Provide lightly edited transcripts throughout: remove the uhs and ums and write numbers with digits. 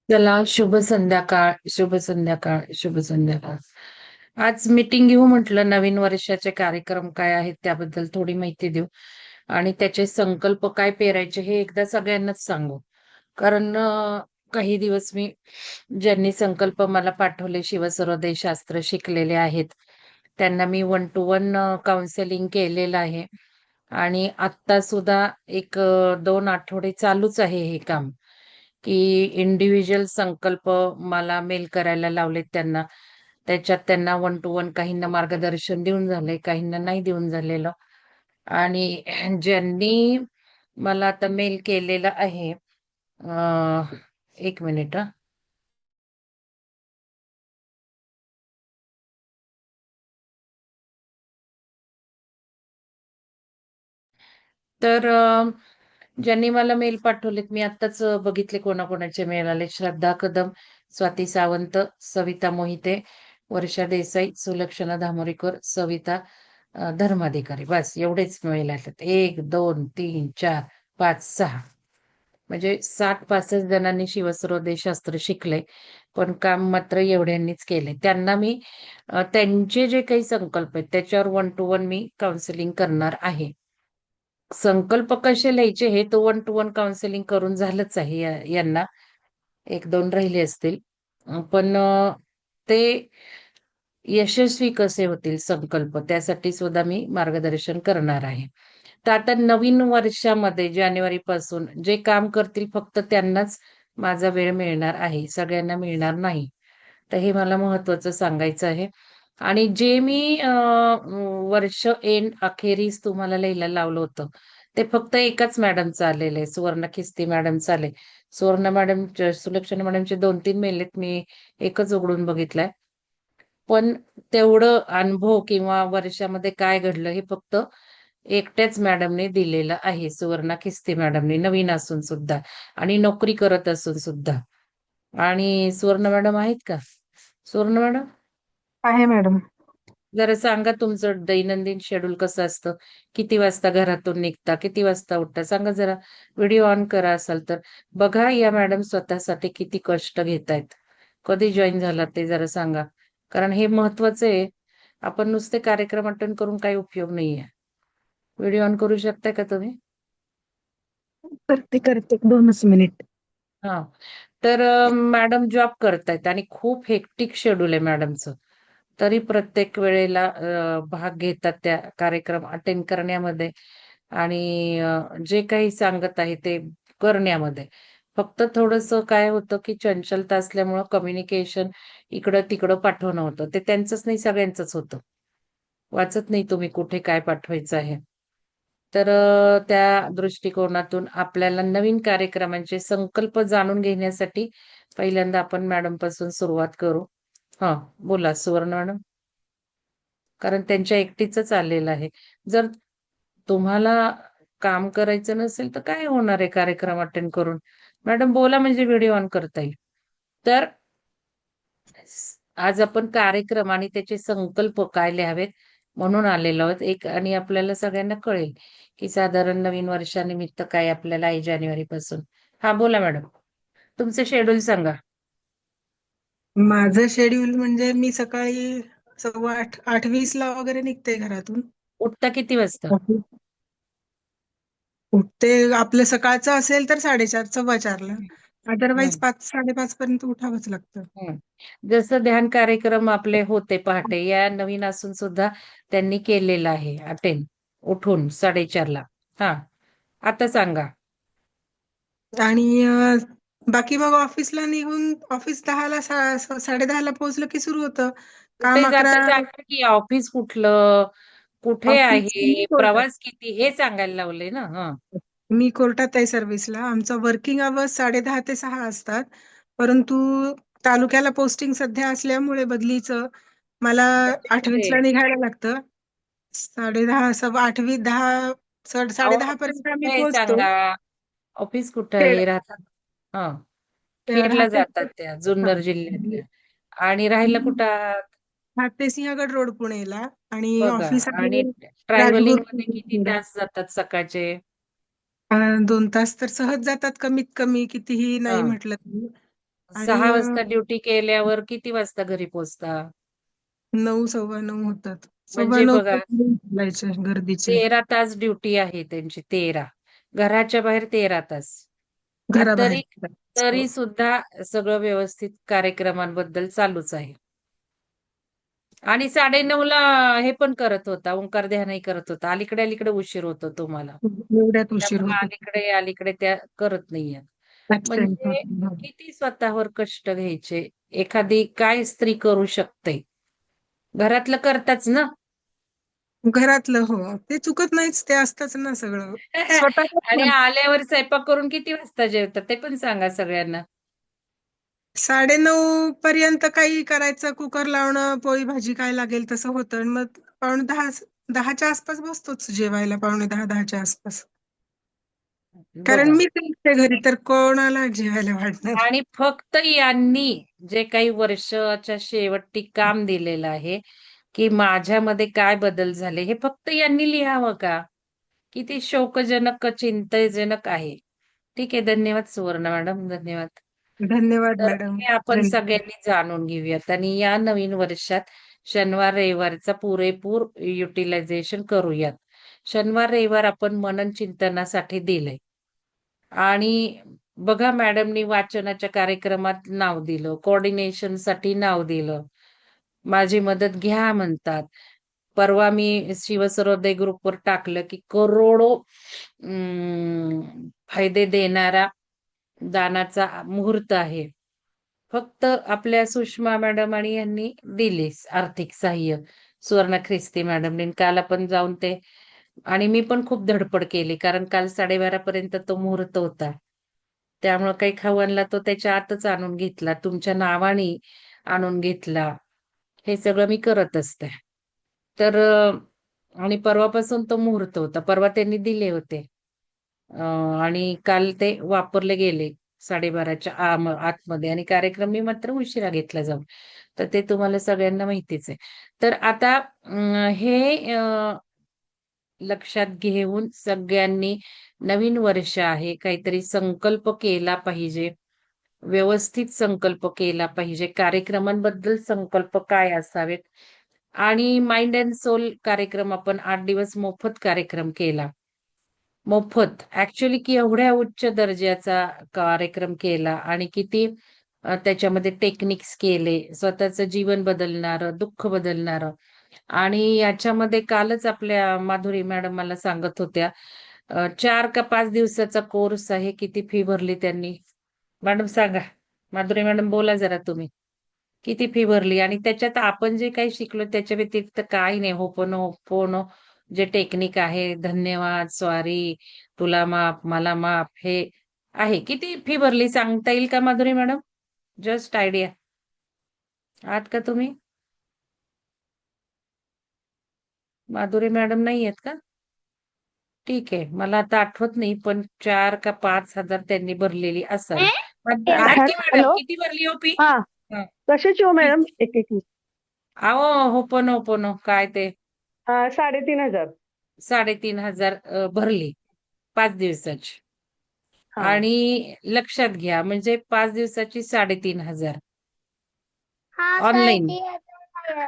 चला, शुभ संध्याकाळ, शुभ संध्याकाळ, शुभ संध्याकाळ. आज मीटिंग घेऊ म्हटलं, नवीन वर्षाचे कार्यक्रम काय आहेत त्याबद्दल थोडी माहिती देऊ आणि त्याचे संकल्प काय पेरायचे हे एकदा सगळ्यांनाच सांगू. कारण काही दिवस ज्यांनी संकल्प मला पाठवले, शिवसर्वोदय शास्त्र शिकलेले आहेत, त्यांना मी 1 to 1 काउन्सेलिंग केलेलं आहे. आणि आत्ता सुद्धा एक 2 आठवडे चालूच आहे हे काम. की इंडिव्हिज्युअल संकल्प मला मेल करायला लावलेत त्यांना. त्याच्यात त्यांना 1 to 1 काहींना मार्गदर्शन देऊन झालंय, काहींना नाही देऊन झालेलं. आणि ज्यांनी मला आता मेल केलेला आहे, 1 मिनिट हां. तर ज्यांनी मला मेल पाठवलेत, मी आत्ताच बघितले कोणाकोणाचे मेल आले. श्रद्धा कदम, स्वाती सावंत, सविता मोहिते, वर्षा देसाई, सुलक्षणा धामोरीकर, सविता धर्माधिकारी. बस एवढेच मेल आलेत. 1, 2, 3, 4, 5, 6. म्हणजे 60-65 जणांनी शिवसर्वोदय शास्त्र शिकलंय. पण काम मात्र एवढ्यांनीच केलंय. त्यांना मी त्यांचे जे काही संकल्प आहेत त्याच्यावर 1 to 1 मी काउन्सिलिंग करणार आहे. संकल्प कसे लिहायचे हे तो 1 to 1 काउन्सिलिंग करून झालंच आहे यांना. 1-2 राहिले असतील. पण ते यशस्वी कसे होतील संकल्प त्यासाठी सुद्धा मी मार्गदर्शन करणार आहे. तर आता नवीन वर्षामध्ये जानेवारीपासून जे काम करतील फक्त त्यांनाच माझा वेळ मिळणार आहे. सगळ्यांना मिळणार नाही. तर हे मला महत्वाचं सांगायचं आहे. आणि जे मी वर्ष एंड अखेरीस तुम्हाला लिहायला लावलं होतं, ते फक्त एकाच मॅडमचं आलेलं आहे. सुवर्णा खिस्ती मॅडमचं आलंय. सुवर्णा मॅडम, सुलक्षणा मॅडमचे 2-3 मेल आहेत. मी एकच उघडून बघितलाय. पण तेवढं अनुभव किंवा वर्षामध्ये काय घडलं हे फक्त एकट्याच मॅडमने दिलेलं आहे. सुवर्णा खिस्ती मॅडमने, नवीन असून सुद्धा आणि नोकरी करत असून सुद्धा. आणि सुवर्ण मॅडम आहेत का? सुवर्ण मॅडम, आहे मॅडम. जरा सांगा तुमचं दैनंदिन शेड्यूल कसं असतं? किती वाजता घरातून निघता? किती वाजता उठता? सांगा जरा. व्हिडिओ ऑन करा असाल तर. बघा या मॅडम स्वतःसाठी किती कष्ट घेतायत. कधी जॉईन झालात ते जरा सांगा. कारण हे महत्वाचं आहे. आपण नुसते कार्यक्रम अटेंड करून काही उपयोग नाहीये. व्हिडिओ ऑन करू शकताय का तुम्ही? करते करते 2च मिनिट. हां. तर मॅडम जॉब करतायत आणि खूप हेक्टिक शेड्यूल आहे मॅडमचं. तरी प्रत्येक वेळेला भाग घेतात त्या कार्यक्रम अटेंड करण्यामध्ये आणि जे काही सांगत आहे ते करण्यामध्ये. फक्त थोडंसं काय होतं, की चंचलता असल्यामुळं कम्युनिकेशन इकडं-तिकडं पाठवणं होतं. ते त्यांचंच नाही सगळ्यांचंच होतं. वाचत नाही तुम्ही कुठे काय पाठवायचं आहे. तर त्या दृष्टिकोनातून आपल्याला नवीन कार्यक्रमांचे संकल्प जाणून घेण्यासाठी पहिल्यांदा आपण मॅडमपासून सुरुवात करू. हां, बोला सुवर्ण मॅडम. कारण त्यांच्या एकटीचंच आलेलं आहे. जर तुम्हाला काम करायचं नसेल, तर काय होणार आहे कार्यक्रम अटेंड करून? मॅडम बोला म्हणजे व्हिडिओ ऑन करता येईल. तर आज आपण कार्यक्रम आणि त्याचे संकल्प काय लिहावेत म्हणून आलेलो आहोत. एक आणि आपल्याला सगळ्यांना कळेल, की साधारण नवीन वर्षानिमित्त काय आपल्याला आहे जानेवारीपासून. हां, बोला मॅडम. तुमचं शेड्यूल सांगा. माझं शेड्यूल म्हणजे मी सकाळी 8:15 8:20 ला वगैरे निघते घरातून. उठता किती वाजता? ऑफिस उठते. आपलं सकाळचं असेल तर 4:30 4:15 ला. अदरवाईज हं, 5 5:30 पर्यंत उठावंच लागतं. हं. जसं ध्यान कार्यक्रम आपले होते पहाटे, या नवीन असून सुद्धा त्यांनी केलेलं आहे अटेंड उठून 4:30 ला. हां, आता सांगा. आणि बाकी मग ऑफिसला निघून ऑफिस 10 ला 10:30 ला पोहोचलं की सुरू होतं कुठे काम. जाता 11 सांगा की ऑफिस कुठलं? कुठे ऑफिस आहे? प्रवास किती? हे सांगायला लावलंय ना? हां. मी कोर्टात आहे सर्व्हिसला. आमचा वर्किंग आवर्स 10:30 ते 6 असतात. परंतु तालुक्याला पोस्टिंग सध्या असल्यामुळे बदलीचं मला कुठे 8:20 आहे? ला निघायला लागतं. 10:30 8:20 10 अहो, 10:30 ऑफिस पर्यंत आम्ही कुठे आहे पोहोचतो. सांगा? ऑफिस कुठं खेड आहे? राहतात हां. खेडला राहते. जातात त्या जुन्नर जिल्ह्यातल्या. हां. आणि राहायला कुठं आहात? राहते सिंहगड रोड पुणेला आणि बघा. ऑफिस आणि आहे ट्रॅव्हलिंगमध्ये किती राजगुरू. तास जातात सकाळचे? 2 तास तर सहज जातात कमीत कमी, कितीही नाही हां. म्हटलं तरी. आणि 6 वाजता ड्युटी केल्यावर किती वाजता घरी पोहोचता? 9 सव्वा 9 होतात. म्हणजे 9:15 बघा बोलायचे गर्दीचे 13 तास ड्युटी आहे त्यांची 13. घराच्या बाहेर 13 तास. आणि तरी घराबाहेर. हो. तरी सुद्धा सगळं व्यवस्थित कार्यक्रमांबद्दल चालूच आहे. आणि 9:30ला हे पण करत होता, ओंकार ध्यानही करत होता. अलीकडे उशीर होतो तुम्हाला. एवढ्यात उशीर त्यामुळे होतो. अलीकडे त्या करत नाहीयेत. ऍबसेंट म्हणजे होतो. किती स्वतःवर कष्ट घ्यायचे? एखादी काय स्त्री करू शकते? घरातलं करताच ना. घरातलं हो. ते चुकत नाहीच, ते असतंच ना सगळं. स्वतःच आणि पण आल्यावर स्वयंपाक करून किती वाजता जेवतात ते पण सांगा सगळ्यांना. 9:30 पर्यंत काही करायचं, कुकर लावणं, पोळी भाजी काय लागेल तसं होतं. आणि मग 9:45 10च्या आसपास बसतोच जेवायला, 9:45 10च्या आसपास. कारण बघा. मीच असते घरी, तर कोणाला जेवायला वाढणार? आणि फक्त यांनी जे काही वर्षाच्या शेवटी काम दिलेलं आहे, की माझ्यामध्ये काय बदल झाले, हे फक्त यांनी लिहावं का? किती शोकजनक, चिंताजनक आहे. ठीक आहे. धन्यवाद सुवर्ण मॅडम. धन्यवाद. धन्यवाद तर मॅडम. हे आपण धन्यवाद. सगळ्यांनी जाणून घेऊयात आणि या नवीन वर्षात शनिवार रविवारचा पुरेपूर युटिलायझेशन करूयात. शनिवार रविवार आपण मनन चिंतनासाठी दिलंय. आणि बघा मॅडमनी वाचनाच्या कार्यक्रमात नाव दिलं, कोऑर्डिनेशनसाठी नाव दिलं. माझी मदत घ्या म्हणतात. परवा मी शिवसरोदय ग्रुपवर टाकलं, की करोडो फायदे देणारा दानाचा मुहूर्त आहे. फक्त आपल्या सुषमा मॅडम आणि यांनी दिलीच आर्थिक सहाय्य. सुवर्णा ख्रिस्ती मॅडमनी काल आपण जाऊन ते आणि मी पण खूप धडपड केली कारण काल 12:30 पर्यंत तो मुहूर्त होता. त्यामुळं काही खाऊ आणला तो त्याच्या आतच आणून घेतला. तुमच्या नावाने आणून घेतला. हे सगळं मी करत असते. तर आणि परवापासून तो मुहूर्त होता. परवा त्यांनी दिले होते. आणि काल ते वापरले गेले 12:30च्या आतमध्ये आणि कार्यक्रम मी मात्र उशिरा घेतला जाऊन. तर ते तुम्हाला सगळ्यांना माहितीच आहे. तर आता हे लक्षात घेऊन सगळ्यांनी नवीन वर्ष आहे, काहीतरी संकल्प केला पाहिजे. व्यवस्थित संकल्प केला पाहिजे. कार्यक्रमांबद्दल संकल्प काय असावेत आणि माइंड अँड सोल कार्यक्रम आपण 8 दिवस मोफत कार्यक्रम केला. मोफत. ॲक्चुअली की एवढ्या उच्च दर्जाचा कार्यक्रम केला आणि किती त्याच्यामध्ये टेक्निक्स केले. स्वतःचं जीवन बदलणारं, दुःख बदलणारं आणि याच्यामध्ये कालच आपल्या माधुरी मॅडम मला सांगत होत्या 4 का 5 दिवसाचा कोर्स आहे. किती फी भरली त्यांनी? मॅडम सांगा. माधुरी मॅडम बोला जरा तुम्ही. किती फी भरली? आणि त्याच्यात आपण जे काही शिकलो त्याच्या व्यतिरिक्त काही नाही. होपोनोपोनो जे टेक्निक आहे, धन्यवाद, सॉरी, तुला माफ, मला माफ हे आहे. किती फी भरली सांगता येईल का माधुरी मॅडम? Just idea. आहात का तुम्ही? माधुरी मॅडम नाही आहेत का? ठीक आहे. मला आता आठवत नाही, पण 4 का 5,000 त्यांनी भरलेली असावी. आहात की मॅडम? हॅलो. किती भरली हो फी? हा, हं. कशाची हो मॅडम? एक एक मिनिट. अहो, होपोनोपोनो काय ते 3,500. 3,500 भरली 5 दिवसाची. हा. आणि लक्षात घ्या म्हणजे 5 दिवसाची 3,500 हा ऑनलाईन. 3,500.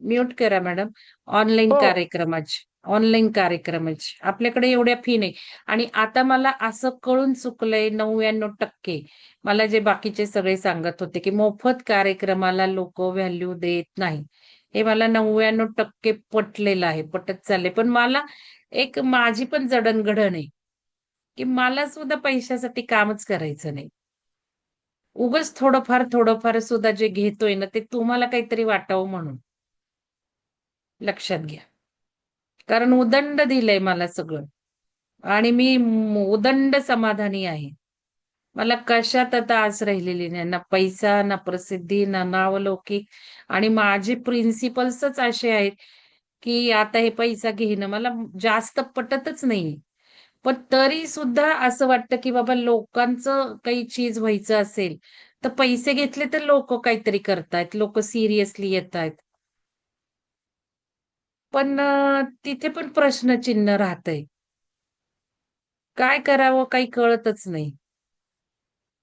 म्यूट करा मॅडम. ऑनलाईन हो. कार्यक्रमाची. ऑनलाईन कार्यक्रमाची. आपल्याकडे एवढ्या फी नाही. आणि आता मला असं कळून चुकलंय 99% मला जे बाकीचे सगळे सांगत होते, की मोफत कार्यक्रमाला लोकं व्हॅल्यू देत नाही. हे मला 99% पटलेलं आहे. पटत चाललंय. पण मला एक माझी पण जडणघडण आहे, की मला सुद्धा पैशासाठी कामच करायचं नाही. उगाच थोडंफार सुद्धा जे घेतोय ना, ते तुम्हाला काहीतरी वाटावं म्हणून. लक्षात घ्या. कारण उदंड दिलंय मला सगळं आणि मी उदंड समाधानी आहे. मला कशात आता आस राहिलेली नाही. ना पैसा, ना प्रसिद्धी, ना नावलौकिक आणि माझे प्रिन्सिपल्सच असे आहेत, की आता हे पैसा घेणं मला जास्त पटतच नाही. पण तरी सुद्धा असं वाटतं, की बाबा लोकांचं काही चीज व्हायचं असेल, तर पैसे घेतले तर लोकं काहीतरी करतायत. लोकं सिरियसली येतायत. पण तिथे पण प्रश्नचिन्ह राहतंय. काय करावं काही कळतच नाही.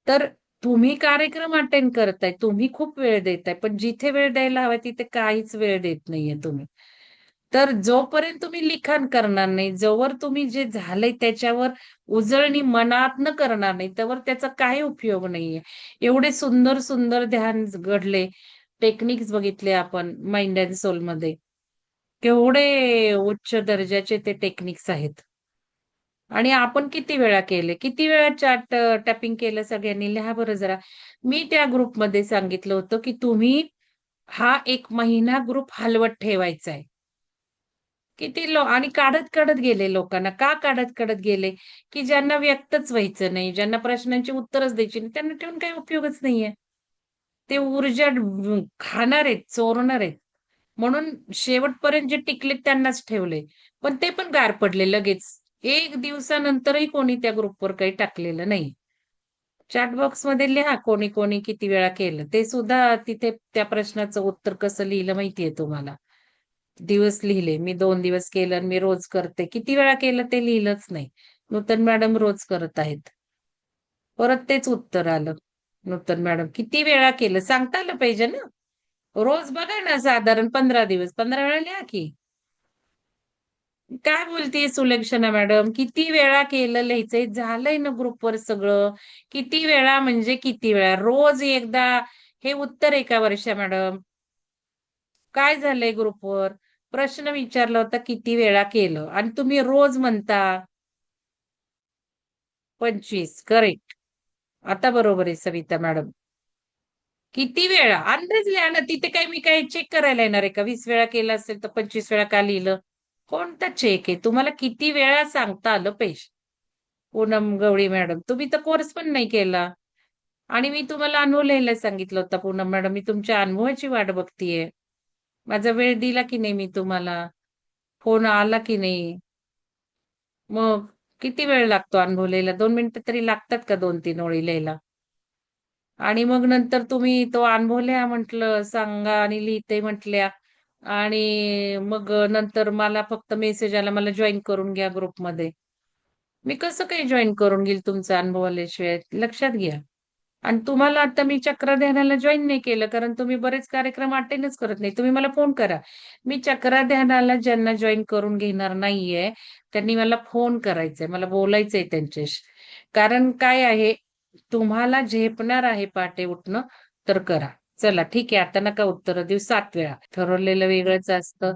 तर तुम्ही कार्यक्रम अटेंड करताय, तुम्ही खूप वेळ देताय, पण जिथे वेळ द्यायला हवा तिथे काहीच वेळ देत नाहीये तुम्ही. तर जोपर्यंत तुम्ही लिखाण करणार नाही, जोवर तुम्ही जे झालंय त्याच्यावर उजळणी मनातनं करणार नाही, तोवर त्याचा काही उपयोग नाहीये. एवढे सुंदर सुंदर ध्यान घडले, टेक्निक्स बघितले आपण माइंड अँड सोलमध्ये. केवढे उच्च दर्जाचे ते टेक्निक्स आहेत. आणि आपण किती वेळा केले? किती वेळा चॅट टॅपिंग केलं सगळ्यांनी? लिहा बरं जरा. मी त्या ग्रुपमध्ये सांगितलं होतं, की तुम्ही हा 1 महिना ग्रुप हलवत ठेवायचा आहे. किती आणि काढत गेले लोकांना. का काढत गेले? की ज्यांना व्यक्तच व्हायचं नाही, ज्यांना प्रश्नांची उत्तरच द्यायची नाही, त्यांना ठेवून काही उपयोगच नाहीये. ते ऊर्जा खाणार आहेत, चोरणार आहेत. म्हणून शेवटपर्यंत जे टिकले त्यांनाच ठेवले. पण ते पण गार पडले लगेच. 1 दिवसानंतरही कोणी त्या ग्रुपवर काही टाकलेलं नाही. चॅट बॉक्समध्ये लिहा कोणी कोणी किती वेळा केलं. ते सुद्धा तिथे त्या प्रश्नाचं उत्तर कसं लिहिलं माहितीये तुम्हाला? दिवस लिहिले. मी 2 दिवस केलं आणि मी रोज करते. किती वेळा केलं ते लिहिलंच नाही. नूतन मॅडम रोज करत आहेत. परत तेच उत्तर आलं. नूतन मॅडम किती वेळा केलं सांगता आलं पाहिजे ना? रोज बघा ना साधारण 15 दिवस. 15 वेळा लिहा की. काय बोलतीये सुलक्षणा मॅडम? किती वेळा केलं लिहायचंय? झालंय ना ग्रुपवर सगळं. किती वेळा म्हणजे किती वेळा? रोज एकदा हे उत्तर आहे का वर्षा मॅडम? काय झालंय ग्रुपवर? प्रश्न विचारला होता किती वेळा केलं आणि तुम्ही रोज म्हणता 25 करेक्ट. आता बरोबर आहे सविता मॅडम. किती वेळा? अंदाज लिहा ना. तिथे काय मी काय चेक करायला येणार आहे का? 20 वेळा केलं असेल तर 25 वेळा का लिहिलं? कोणता चेक आहे? तुम्हाला किती वेळा सांगता आलं पाहिजे. पूनम गवळी मॅडम, तुम्ही तर कोर्स पण नाही केला. आणि मी तुम्हाला अनुभव लिहायला सांगितलं होतं पूनम मॅडम. मी तुमच्या अनुभवाची वाट बघतीये. माझा वेळ दिला की नाही मी तुम्हाला? फोन आला की नाही? मग किती वेळ लागतो अनुभव लिहायला? 2 मिनिटं तरी लागतात का 2-3 ओळी लिहायला? आणि मग नंतर तुम्ही तो अनुभव लिहा म्हटलं, सांगा आणि लिहिते म्हटल्या. आणि मग नंतर मला फक्त मेसेज आला, मला जॉइन करून घ्या ग्रुपमध्ये. मी कसं काही जॉइन करून घेईल तुमचा अनुभव आल्याशिवाय? लक्षात घ्या. आणि तुम्हाला आता मी चक्रध्यानाला जॉइन नाही केलं, कारण तुम्ही बरेच कार्यक्रम अटेंडच करत नाही. तुम्ही मला फोन करा. मी चक्रध्यानाला ज्यांना जॉइन करून घेणार नाहीये, त्यांनी मला फोन करायचाय. मला बोलायचंय त्यांच्याशी. कारण काय आहे, तुम्हाला झेपणार आहे पहाटे उठणं, तर करा. चला ठीक आहे, आता नका उत्तरं देऊ 7 वेळा. ठरवलेलं वेगळंच असतं.